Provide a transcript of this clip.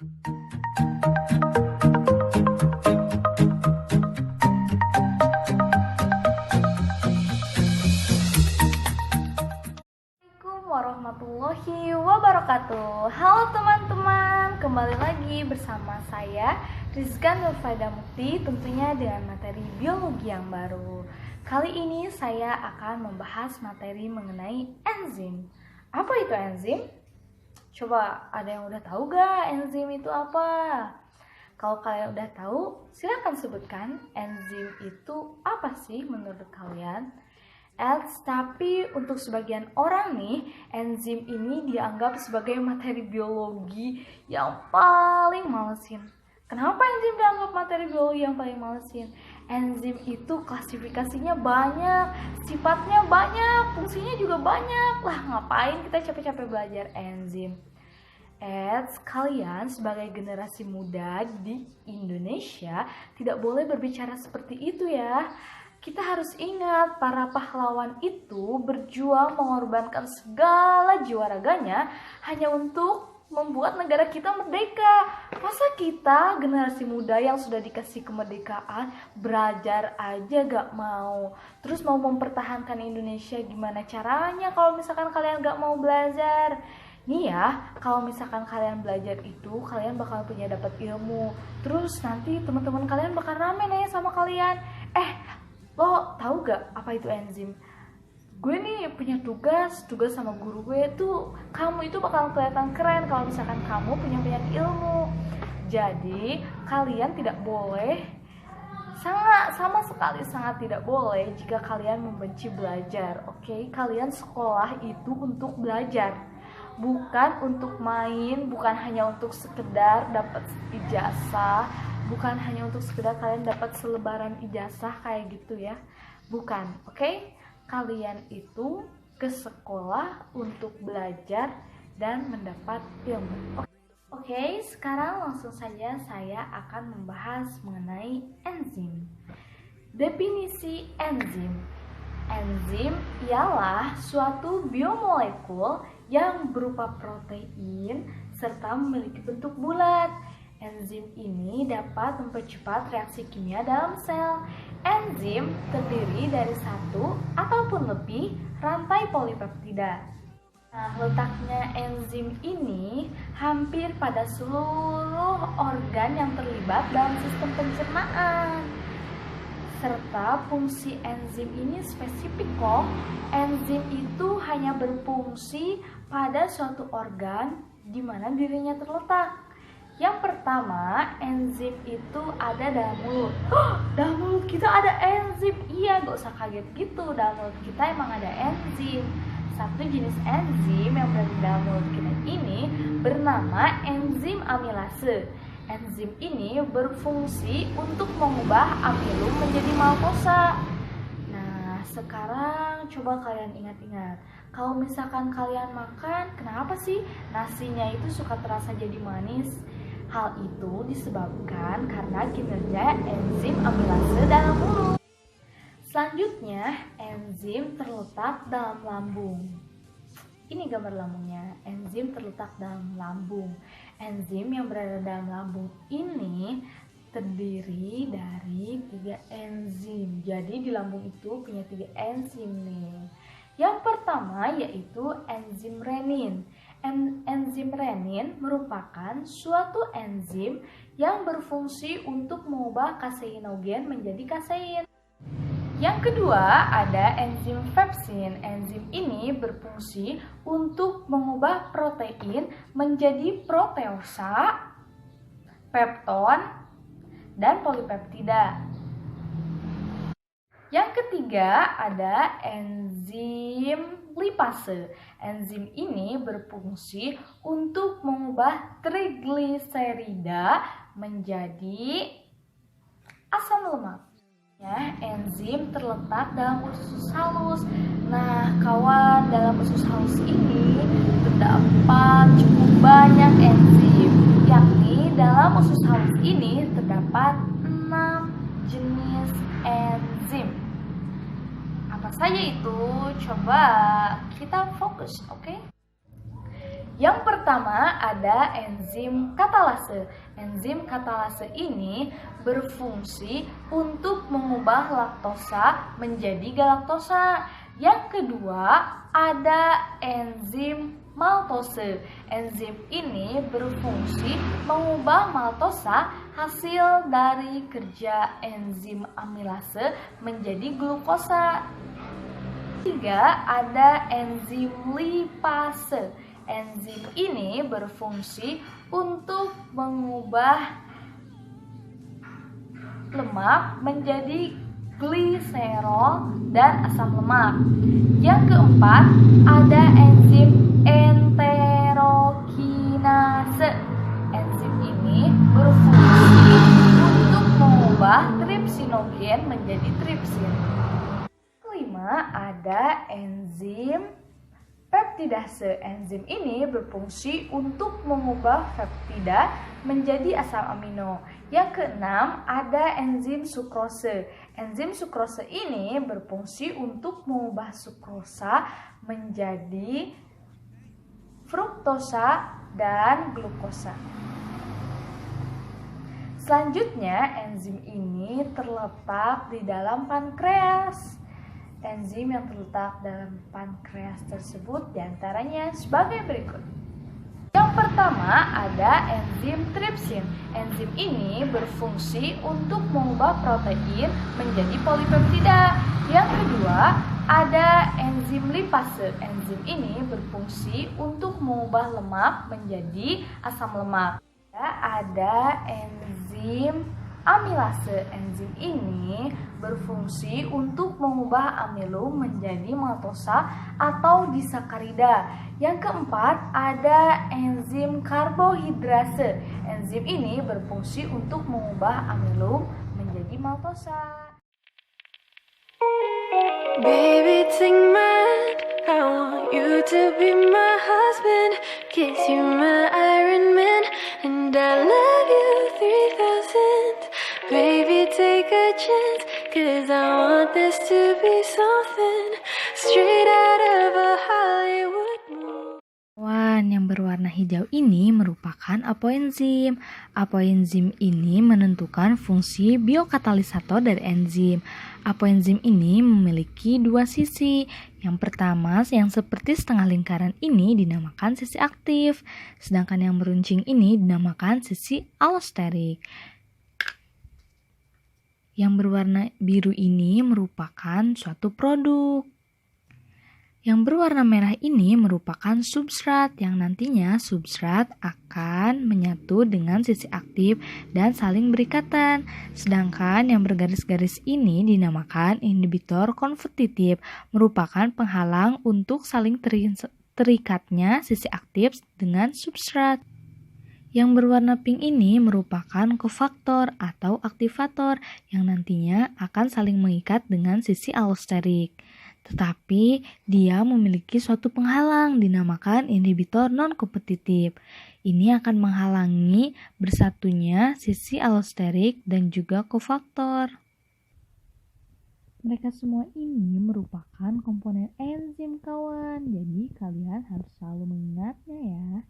Assalamualaikum warahmatullahi wabarakatuh. Halo teman-teman, kembali lagi bersama saya Rizka Nurfaida Mukti, tentunya dengan materi biologi yang baru. Kali ini saya akan membahas materi mengenai enzim. Apa itu enzim? Coba ada yang udah tahu gak enzim itu apa? Kalau kalian udah tahu, silakan sebutkan enzim itu apa sih menurut kalian? Tapi untuk sebagian orang nih, enzim ini dianggap sebagai materi biologi yang paling malesin. Kenapa enzim dianggap materi biologi yang paling malesin? Enzim itu klasifikasinya banyak, sifatnya banyak, fungsinya juga banyak. Lah ngapain kita capek-capek belajar enzim? Kalian sebagai generasi muda di Indonesia tidak boleh berbicara seperti itu ya. Kita harus ingat, para pahlawan itu berjuang mengorbankan segala jiwa raganya hanya untuk membuat negara kita merdeka. Masa kita, generasi muda yang sudah dikasih kemerdekaan, belajar aja gak mau? Terus mau mempertahankan Indonesia gimana caranya kalau misalkan kalian gak mau belajar? Nih ya, kalau misalkan kalian belajar itu, kalian bakal punya dapat ilmu. Terus nanti teman-teman kalian bakal rame nanya sama kalian, lo tahu gak apa itu enzim? Gue nih punya tugas sama guru gue tuh, kamu itu bakal kelihatan keren kalau misalkan kamu punya banyak ilmu. Jadi kalian tidak boleh, sama sekali sangat tidak boleh jika kalian membenci belajar. Oke? Kalian sekolah itu untuk belajar, bukan untuk main, bukan hanya untuk sekedar dapat ijazah, bukan hanya untuk sekedar kalian dapat selebaran ijazah kayak gitu ya. Bukan, oke? Kalian itu ke sekolah untuk belajar dan mendapat ilmu. Oke, sekarang langsung saja saya akan membahas mengenai enzim. Definisi enzim. Enzim ialah suatu biomolekul yang berupa protein serta memiliki bentuk bulat. Enzim ini dapat mempercepat reaksi kimia dalam sel. Enzim terdiri dari satu ataupun lebih rantai polipeptida. Nah, letaknya enzim ini hampir pada seluruh organ yang terlibat dalam sistem pencernaan. Serta fungsi enzim ini spesifik kok. Enzim itu hanya berfungsi pada suatu organ di mana dirinya terletak. Yang pertama, enzim itu ada dalam mulut. Dalam mulut kita ada enzim. Iya, gak usah kaget gitu. Dalam mulut kita emang ada enzim. Satu jenis enzim yang berada di dalam mulut kita ini bernama enzim amilase. Enzim ini berfungsi untuk mengubah amilum menjadi maltosa. Nah, sekarang coba kalian ingat-ingat. Kalau misalkan kalian makan, kenapa sih nasinya itu suka terasa jadi manis? Hal itu disebabkan karena kinerja enzim amilase dalam mulut. Selanjutnya, enzim terletak dalam lambung. Ini gambar lambungnya. Enzim terletak dalam lambung. Enzim yang berada dalam lambung ini terdiri dari 3 enzim. Jadi di lambung itu punya 3 enzim nih. Yang pertama yaitu enzim renin. Enzim renin merupakan suatu enzim yang berfungsi untuk mengubah kaseinogen menjadi kasein. Yang kedua ada enzim pepsin. Enzim ini berfungsi untuk mengubah protein menjadi proteosa, pepton, dan polipeptida. Yang ketiga ada enzim lipase. Enzim ini berfungsi untuk mengubah trigliserida menjadi asam lemak. Ya, enzim terletak dalam usus halus. Nah, kawan, dalam usus halus ini terdapat cukup banyak enzim, yakni dalam usus halus ini terdapat 6 jenis enzim. Apa saja itu? Coba kita fokus, oke? Yang pertama ada enzim katalase. Enzim katalase ini berfungsi untuk mengubah laktosa menjadi galaktosa. Yang kedua ada enzim maltose. Enzim ini berfungsi mengubah maltosa hasil dari kerja enzim amilase menjadi glukosa. Ketiga ada enzim lipase. Enzim ini berfungsi untuk mengubah lemak menjadi gliserol dan asam lemak. Yang keempat ada enzim enterokinase. Enzim ini berfungsi untuk mengubah tripsinogen menjadi tripsin. Kelima ada enzim peptidase. Enzim ini berfungsi untuk mengubah peptida menjadi asam amino. Yang keenam ada enzim sukrose. Enzim sukrose ini berfungsi untuk mengubah sukrosa menjadi fruktosa dan glukosa. Selanjutnya, enzim ini terletak di dalam pankreas. Enzim yang terletak dalam pankreas tersebut diantaranya sebagai berikut. Yang pertama ada enzim tripsin. Enzim ini berfungsi untuk mengubah protein menjadi polipeptida. Yang kedua ada enzim lipase. Enzim ini berfungsi untuk mengubah lemak menjadi asam lemak. Ada enzim amilase. Enzim ini berfungsi untuk mengubah amilum menjadi maltosa atau disakarida. Yang keempat ada enzim karbohidrase. Enzim ini berfungsi untuk mengubah amilum menjadi maltosa. Baby, take my hand, I want you to be my husband, kiss you my Iron Man, and I love you 3000. Baby, take a chance, cause I want this to be something straight out of a Hollywood movie. Yang berwarna hijau ini merupakan apoenzim. Apoenzim ini menentukan fungsi biokatalisator dari enzim. Apoenzim ini memiliki dua sisi. Yang pertama, yang seperti setengah lingkaran ini dinamakan sisi aktif, sedangkan yang meruncing ini dinamakan sisi allosterik. Yang berwarna biru ini merupakan suatu produk. Yang berwarna merah ini merupakan substrat yang nantinya substrat akan menyatu dengan sisi aktif dan saling berikatan. Sedangkan yang bergaris-garis ini dinamakan inhibitor konvertitif, merupakan penghalang untuk saling terikatnya sisi aktif dengan substrat. Yang berwarna pink ini merupakan kofaktor atau aktivator yang nantinya akan saling mengikat dengan sisi allosterik. Tetapi dia memiliki suatu penghalang dinamakan inhibitor non-kompetitif. Ini akan menghalangi bersatunya sisi allosterik dan juga kofaktor. Mereka semua ini merupakan komponen enzim kawan, jadi kalian harus selalu mengingatnya ya.